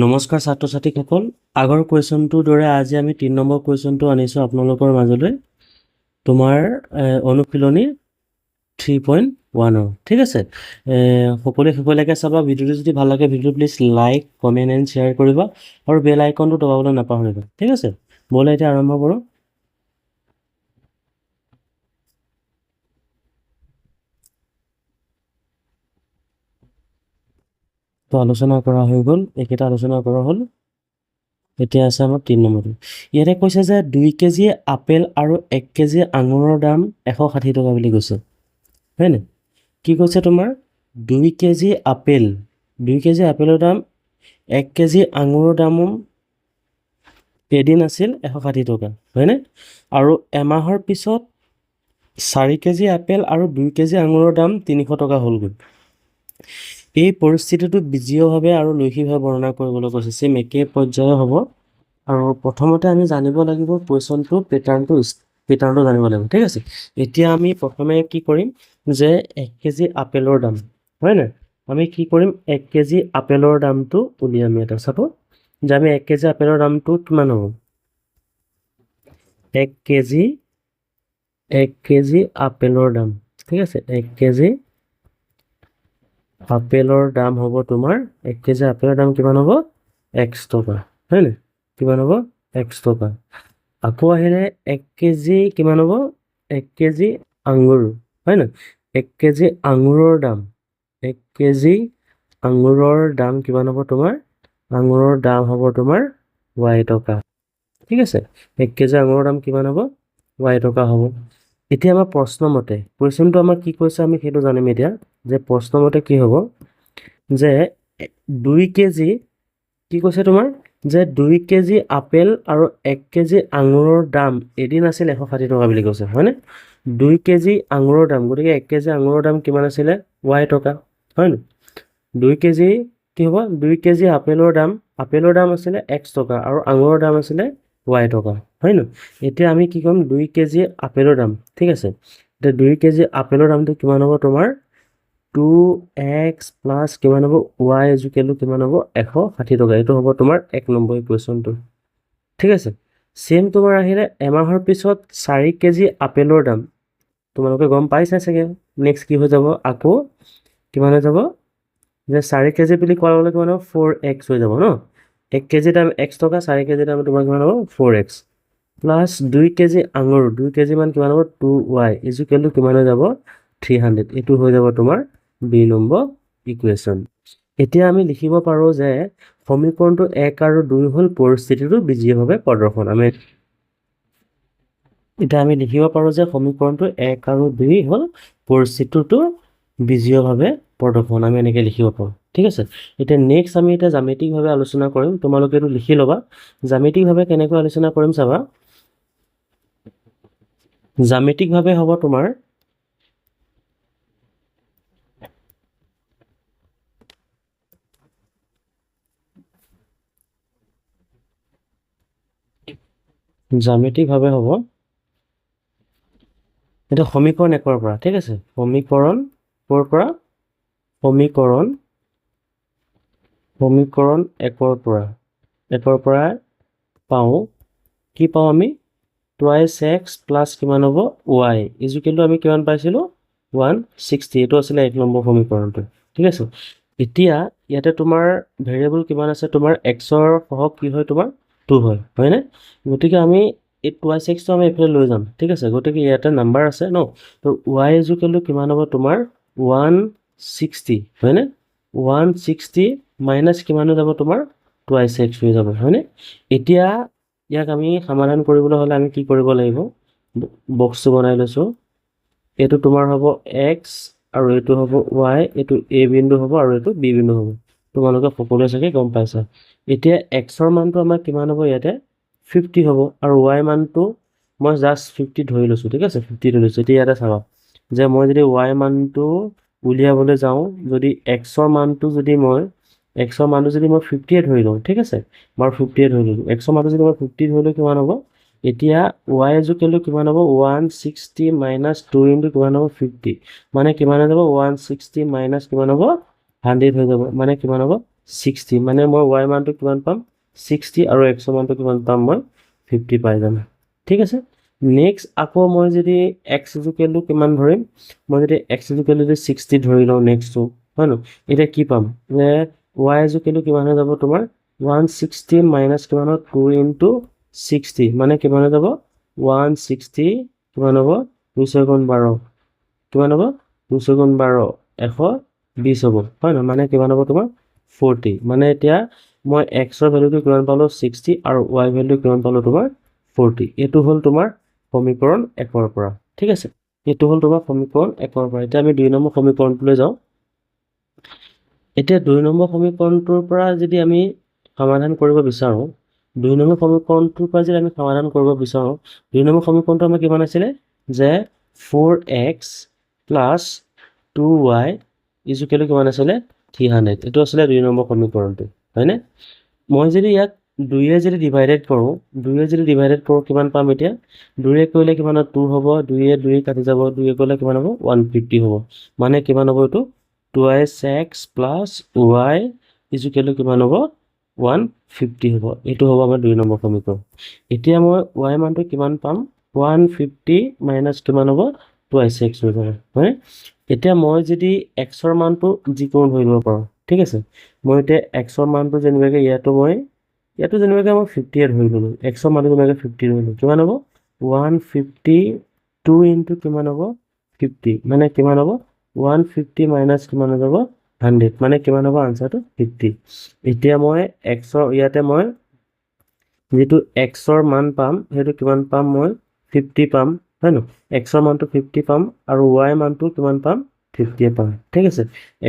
নমস্কাৰ ছাত্ৰ ছাত্ৰীসকল, আগৰ কুৱেশ্যনটোৰ দৰে আজি আমি 3 নম্বৰ কুৱেশ্যনটো আনিছোঁ আপোনালোকৰ মাজলৈ তোমাৰ অনুশীলনী 3.1 ঠিক আছে। সকলোৱে শেষলৈকে চাবা। ভিডিঅ'টো যদি ভাল লাগে ভিডিঅ'টো please like comment and share কৰিবা আৰু বেল আইকনটো দবাবলৈ নাপাহৰিবা, ঠিক আছে। ব'লা এতিয়া আৰম্ভ কৰোঁ। তো আলোচনা কৰা হৈ গ'ল, এইকেইটা আলোচনা কৰা হ'ল। এতিয়া আছে আমাৰ 3 নম্বৰটো। ইয়াতে কৈছে যে 2 কেজি আপেল আৰু 1 কেজি আঙুৰৰ দাম 160 টকা বুলি কৈছে, হয়নে? কি কৈছে তোমাৰ 2 কেজি আপেল, 2 কেজি আপেলৰ দাম 1 কেজি আঙুৰৰ দামো এদিন আছিল 160 টকা, হয়নে? আৰু এমাহৰ পিছত 4 কেজি আপেল আৰু 2 কেজি আঙুৰৰ দাম 300 টকা হ'লগৈ। এই পৰিস্থিতিটো বীজীয়ভাৱে আৰু লৈখিকভাৱে বৰ্ণনা কৰিবলৈ কৈছে। চেম একে পৰ্যায়ৰ হ'ব। আৰু প্ৰথমতে আমি জানিব লাগিব কুৱেশ্যনটো পেটাৰ্ণটো জানিব লাগিব, ঠিক আছে। এতিয়া আমি প্ৰথমে কি কৰিম যে 1 কেজি আপেলৰ দাম, হয় নাই? আমি কি কৰিম 1 কেজি আপেলৰ দামটো উলিয়াম ইয়াতে। চাব যে আমি 1 কেজি আপেলৰ দামটো কিমান হ'ব। 1 কেজি আপেলৰ দাম, ঠিক আছে। 1 কেজি আপেলৰ দাম হ'ব তোমাৰ 1 কেজি আপেলৰ দাম কিমান হ'ব? x টকা, হয় নাই? কিমান হ'ব? x টকা। আকৌ আহিলে 1 কেজি কিমান হ'ব? 1 কেজি আঙুৰ, হয় নাই? 1 কেজি আঙুৰৰ দাম, 1 কেজি আঙুৰৰ দাম কিমান হ'ব তোমাৰ? আঙুৰৰ দাম হ'ব তোমাৰ y টকা, ঠিক আছে। 1 কেজি আঙুৰৰ দাম কিমান হ'ব? y টকা হ'ব। এতিয়া আমাৰ প্ৰশ্নমতে কুৱেশ্যনটো আমাৰ কি কৈছে আমি সেইটো জানিম এতিয়া। যে প্ৰশ্নমতে কি হ'ব যে 2 কেজি কি কৈছে তোমাৰ যে 2 কেজি আপেল আৰু 1 কেজি আঙুৰৰ দাম এদিন আছিল 160 টকা বুলি কৈছে, হয়নে? 2 কেজি আঙুৰৰ দাম, গতিকে 1 কেজি আঙুৰৰ দাম কিমান আছিলে? y টকা, হয়নে? 2 কেজি কি হ'ব? 2 কেজি আপেলৰ দাম আছিলে x টকা আৰু আঙুৰৰ দাম আছিলে y টকা, হয় ন? এতিয়া আমি কি কৰিম 2 কেজি আপেলৰ দাম, ঠিক আছে। এতিয়া 2 কেজি আপেলৰ দামটো কিমান হ'ব তোমাৰ? 2x প্লাছ কিমান হ'ব? y ইজুকেল টু কিমান হ'ব? 160 টকা। এইটো হ'ব তোমাৰ 1 নম্বৰ কুৱেশ্যনটো, ঠিক আছে। চেম তোমাৰ আহিলে এমাহৰ পিছত 4 কেজি আপেলৰ দাম, তোমালোকে গম পাইছা চাগে। নেক্সট কি হৈ যাব? আকৌ কিমান হৈ যাব যে 4 কেজি বুলি কোৱাৰ লগে কিমান হ'ব? 4x হৈ যাব ন। 1 কেজি দাম x টকা, 4 কেজি দাম তোমাৰ কিমান হ'ব? 4x প্লাছ 2 কেজি আঙুৰ, 2 কেজি মান কিমান হ'ব? 2y ইজুকেল টু কিমান হৈ যাব? 300। এইটো হৈ যাব তোমাৰ বি নম্বৰ ইকুৱেশ্যন। এতিয়া আমি লিখিব পাৰোঁ যে সমীকৰণটো 1 আৰু 2 হ'ল পৰিস্থিতিটো বীজীয়ভাৱে প্ৰদৰ্শন। এতিয়া আমি লিখিব পাৰোঁ যে সমীকৰণটো 1 আৰু 2 হ'ল পৰিস্থিতিটো বীজীয়ভাৱে প্ৰদৰ্শন। আমি এনেকৈ লিখিব পাৰোঁ, ঠিক আছে। এতিয়া নেক্সট আমি এতিয়া জ্যামিতিকভাৱে আলোচনা কৰিম। তোমালোকে এইটো লিখি ল'বা। জ্যামিতিকভাৱে কেনেকৈ আলোচনা কৰিম চাবা। জ্যামিতিকভাৱে হ'ব তোমাৰ হ'ব এইটো সমীকৰণ 1ৰ পৰা, ঠিক আছে। সমীকৰণ ক'ৰ পৰা? সমীকৰণ 1ৰ পৰা পাওঁ কি পাওঁ আমি? 2x প্লাছ কিমান হ'ব? y ইজুকেল টু আমি কিমান পাইছিলোঁ? 160। এইটো আছিলে 1 নম্বৰ সমীকৰণটো, ঠিক আছে। এতিয়া ইয়াতে তোমাৰ ভেৰিয়েবল কিমান আছে? তোমাৰ xৰ সহগ কি হয়? তোমাৰ 2 হয়, হয়নে? গতিকে আমি এই 2x আমি এইফালে লৈ যাম, ঠিক আছে। গতিকে ইয়াতে নাম্বাৰ আছে ন, তো y ইজুকেল টু কিমান হ'ব? তোমাৰ 160, হয়নে? 160 মাইনাছ কিমান হৈ যাব? তোমাৰ 2x হৈ যাব, হয়নে? এতিয়া ইয়াক আমি সমাধান কৰিবলৈ হ'লে আমি কি কৰিব লাগিব? বক্সটো বনাই লৈছোঁ। এইটো তোমাৰ হ'ব x আৰু এইটো হ'ব y, এইটো a বিন্দু হ'ব আৰু এইটো b বিন্দু হ'ব। তোমালোকে সকলোৱে চাগে গম পাইছা। এতিয়া xৰ মানটো আমাৰ কিমান হ'ব? ইয়াতে 50 হ'ব আৰু y মানটো মই জাষ্ট 50 ধৰি লৈছোঁ, ঠিক আছে। 50 ধৰি লৈছোঁ। এতিয়া ইয়াতে চাবা যে মই যদি y মানটো উলিয়াবলৈ যাওঁ, যদি xৰ মানটো যদি মই 50 ধৰি লওঁ, ঠিক আছে। মই 50 ধৰি ললোঁ। xৰ মানটো যদি মই 50 ধৰি লওঁ কিমান হ'ব? এতিয়া y ইজুকেল টু কিমান হ'ব? 160 মাইনাছ 2 ইনটু কিমান হ'ব? 50 মানে কিমান হৈ যাব? 160 মাইনাছ কিমান হ'ব? 100 হৈ যাব, মানে কিমান হ'ব? 60 মানে মই y মানটো কিমান পাম 60 আৰু x মানটো কিমান পাম মই 50 পাই যাম ঠিক আছে নেক্সট আকৌ মই যদি x ইকুৱেল টু কিমান ধৰিম মই যদি x ইকুৱেল টু 60 ধৰি লওঁ নেক্সটটো হয় ন এটা কি পাম যে y ইকুৱেল টু কিমান হৈ যাব তোমাৰ 160 মাইনাস কিমান হ'ব 2 ইনটু 60 মানে কিমান হৈ যাব 160 কিমান হ'ব 2 গুণ 12 কিমান হ'ব 2 গুণ 12 120 হ'ব হয় ন মানে কিমান হ'ব তোমাৰ 40 মানে এতিয়া মই x ৰ ভ্যালুটো কিমান পালো 60 আৰু y ভ্যালুটো কিমান পালো তোমাৰ 40 এটো হল তোমাৰ সমীকৰণ 1 ৰ পৰা ঠিক আছে এটো হল তোমাৰ সমীকৰণ 1 ৰ পৰা এতিয়া আমি 2 নম্বৰ সমীকৰণটোলৈ যাওঁ এতিয়া 2 নম্বৰ সমীকৰণটোৰ পৰা যদি আমি সমাধান কৰিব বিচাৰো 2 নম্বৰ সমীকৰণটোৰ পৰা যদি আমি সমাধান কৰিব বিচাৰো 2 নম্বৰ সমীকৰণটো আমাৰ কিমান আছিল যে 4x + 2y = কিমান আছিল 300 এটো আছিল 2 নম্বৰ সমীকৰণটো হয়নে মই যদি ইয়াক 2 এ যদি ডিভাইডেড কৰো 2 এ যদি ডিভাইডেড কৰো কিমান পাম এতিয়া 2 এ কৰিলে কিমান 2 হ'ব 2 এ 2 কাটি যাব 2 এ কৰিলে কিমান হ'ব 150 হ'ব মানে কিমান হ'ব এটো 2x + y = কিমান হ'ব 150 হ'ব এটো হ'ব আমাৰ 2 নম্বৰ সমীকৰণ এতিয়া মই y মানটো কিমান পাম 150 মাইনাস কিমান হ'ব 2x হৈ যাব হয় এতিয়া মই যদি x ৰ মানটো যিকোনো ধৰি লব পাৰো ঠিক আছে মই এতিয়া x ৰ মানটো যেনিবাকে ইয়াতো যেনিবাকে মই 50 এ ধৰি ললো x ৰ মানটো যেনিবাকে 50 ধৰি ললো কিমান হ'ব 152 ইনটু কিমান হ'ব 50 মানে কিমান হ'ব 150 মাইনাস কিমান হৈ যাব 100 মানে কিমান হ'ব আনসাৰটো 50 এতিয়া মই x ৰ ইয়াতে মই যেটো x ৰ মান পাম হেতু কিমান পাম মই 50 পাম হয় ন x ৰ মানটো 50 পাম আৰু y মানটো কিমান পাম 50 পাম ঠিক আছে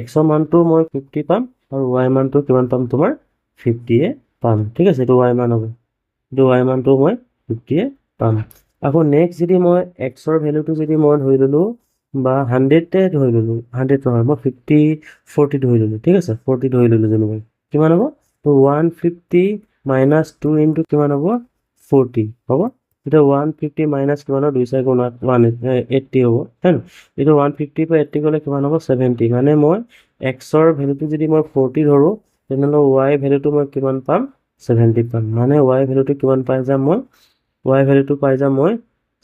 x ৰ মানটো মই 50 পাম আৰু y মানটো কিমান পাম তোমাৰ 50 পাম ঠিক আছে এটো y মান হ'ব এটো y মানটো মই 50 পাম আকৌ নেক্সট যদি মই x ৰ ভ্যালুটো যদি মই ধৰি ললো বা 100 তে ধৰি ললো 100 নহয় মই 50 40 ধৰি ললো ঠিক আছে 40 ধৰি ললো যেনিবা কিমান হ'ব তো 150 মাইনাস 2 ইনটু কিমান হ'ব 40 হ'ব এটা 150 মাইনাস কিমান হ'ব 2 গুণ 180 হ'ব হয়ন এটা 150 পৰা 80 গলে কিমান হ'ব 70 মানে মই x ৰ ভ্যালুটো যদি মই 40 ধৰো তেনেহলে y ভ্যালুটো মই কিমান পাম 70 পাম মানে y ভ্যালুটো কিমান পাই যাম মই y ভ্যালুটো পাই যাম মই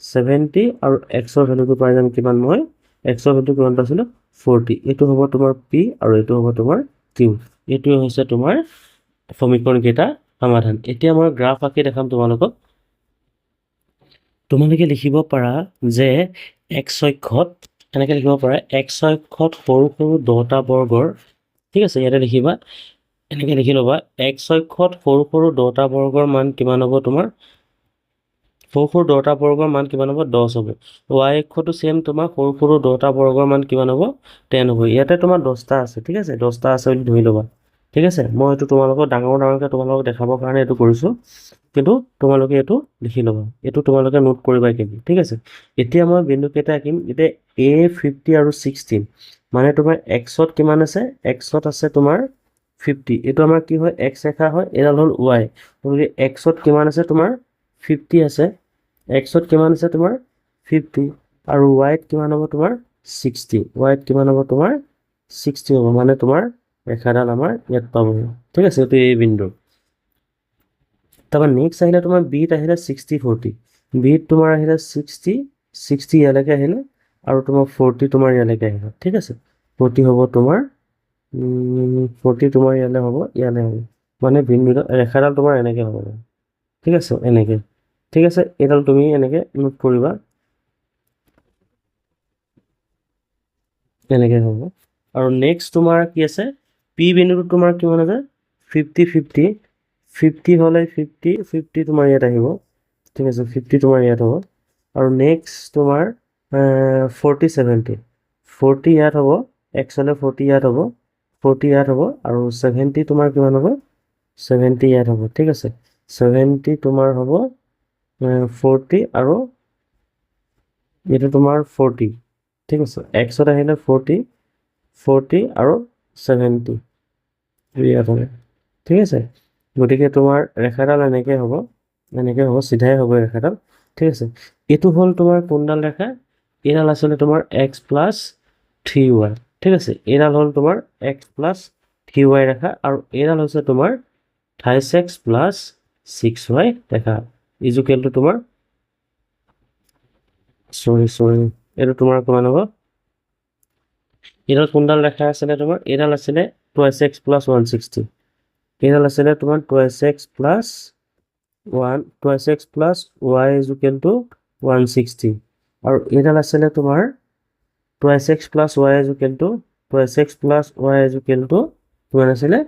70 আৰু x ৰ ভ্যালুটো পাই যাম কিমান মই x ৰ ভ্যালুটো কিমান পাইছিলো 40 এটো হ'ব তোমাৰ p আৰু এটো হ'ব তোমাৰ q এটো হৈছে তোমাৰ সমীকৰণ কেইটা সমাধান এতিয়া মই গ্ৰাফ আঁকি দেখাম তোমালোকে লিখিব পাৰা যে x অক্ষত এনেকৈ লিখিব পাৰা x অক্ষত সৰু সৰু 10টা বৰ্গৰ ঠিক আছে ইয়াতে লিখিবা এনেকৈ লিখি লবা x অক্ষত সৰু সৰু 10টা বৰ্গৰ মান কিমান হ'ব তোমাৰ সৰু সৰু 10টা বৰ্গৰ মান কিমান হ'ব 10 হ'ব y অক্ষটো সেম তোমাৰ সৰু সৰু 10টা বৰ্গৰ মান কিমান হ'ব 10 হ'ব ইয়াতে তোমাৰ 10টা আছে ঠিক আছে 10টা আছে বুলি ধৰি লবা ঠিক আছে মই এটো তোমালোকক ডাঙৰকৈ তোমালোকক দেখাবৰ কাৰণে এটো কৰিছো কিন্তু তোমালোকে এটো লিখি লবা এটো তোমালোকে নোট কৰিবা কিন্তু ঠিক আছে এতিয়া মই বিন্দু কেইটা আঁকিম এতিয়া a 50 আৰু 16 মানে তোমাৰ x ত কিমান আছে x ত আছে তোমাৰ 50 এটো আমাৰ কি হয় x ৰেখা হয় এডাল হল y গতিকে x ত কিমান আছে তোমাৰ 50 আছে x ত কিমান আছে তোমাৰ 50 আৰু y ত কিমান হ'ব তোমাৰ 60 y ত কিমান হ'ব তোমাৰ 60 হ'ব মানে তোমাৰ ৰেখাডাল আমাৰ ইয়াত পাব ঠিক আছে এটো এই বিন্দু তাৰপৰ নেক্সট আহিলে তোমাৰ b ত আহিলে 60 40 b ত তোমাৰ আহিলে 60 60 ইয়ালৈকে আহিলে আৰু তোমাৰ 40 তোমাৰ ইয়ালৈকে আহিলে ঠিক আছে 40 হ'ব তোমাৰ 40 তোমাৰ ইয়ালে হ'ব মানে বিন্দু ৰেখাডাল তোমাৰ এনেকে হ'ব ঠিক আছে এনেকে ঠিক আছে এডাল তুমি এনেকে নোট কৰিবা এনেকে হ'ব আৰু নেক্সট তোমাৰ কি আছে p বিন্দুটো তোমাৰ কিমান আছে 50 50 50 হলে 50 50 তোমাৰ ইয়াত আহিব ঠিক আছে 50 তোমাৰ ইয়াত হ'ব আৰু নেক্সট তোমাৰ 40 70 40 ইয়াত হ'ব x হলে 40 ইয়াত হ'ব 40 ইয়াত হ'ব আৰু 70 তোমাৰ কিমান হ'ব 70 ইয়াত হ'ব ঠিক আছে 70 তোমাৰ হ'ব 40 আৰু এটা তোমাৰ 40 ঠিক আছে x ত আহিলে 40 40 আৰু 70 ইয়াত হ'ব ঠিক আছে গতিকে তোমাৰ ৰেখাডাল এনেকে হ'ব সিধাই হ'ব ৰেখাডাল ঠিক আছে এটো হল তোমাৰ কোনডাল ৰেখা এডাল আসলে তোমাৰ x + 3y ঠিক আছে এডাল হল তোমাৰ x + 3y ৰেখা আৰু এইডাল হৈছে তোমাৰ 28x প্লাছ 6y ৰেখা ইজুকেল টু তোমাৰ সৰি এইটো তোমাৰ কিমান হ'ব এইডাল কোনডাল ৰেখা আছিলে তোমাৰ এইডাল আছিলে 2x প্লাছ 160 এইডাল আছিলে তোমাৰ 2x plus 2x plus y equal to 160 আৰু এইডাল আছিলে তোমাৰ 2x plus y equal to 2x plus y equal to কিমান আছিলে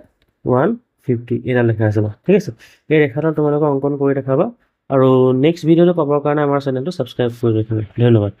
150 এইডাল লেখা আছিলে ঠিক আছে এই ৰেখাডাল তোমালোকে অংকন কৰি দেখাবা আৰু নেক্সট ভিডিঅ'টো পাবৰ কাৰণে আমাৰ চেনেলটো ছাবস্ক্ৰাইব কৰি ৰাখিবা ধন্যবাদ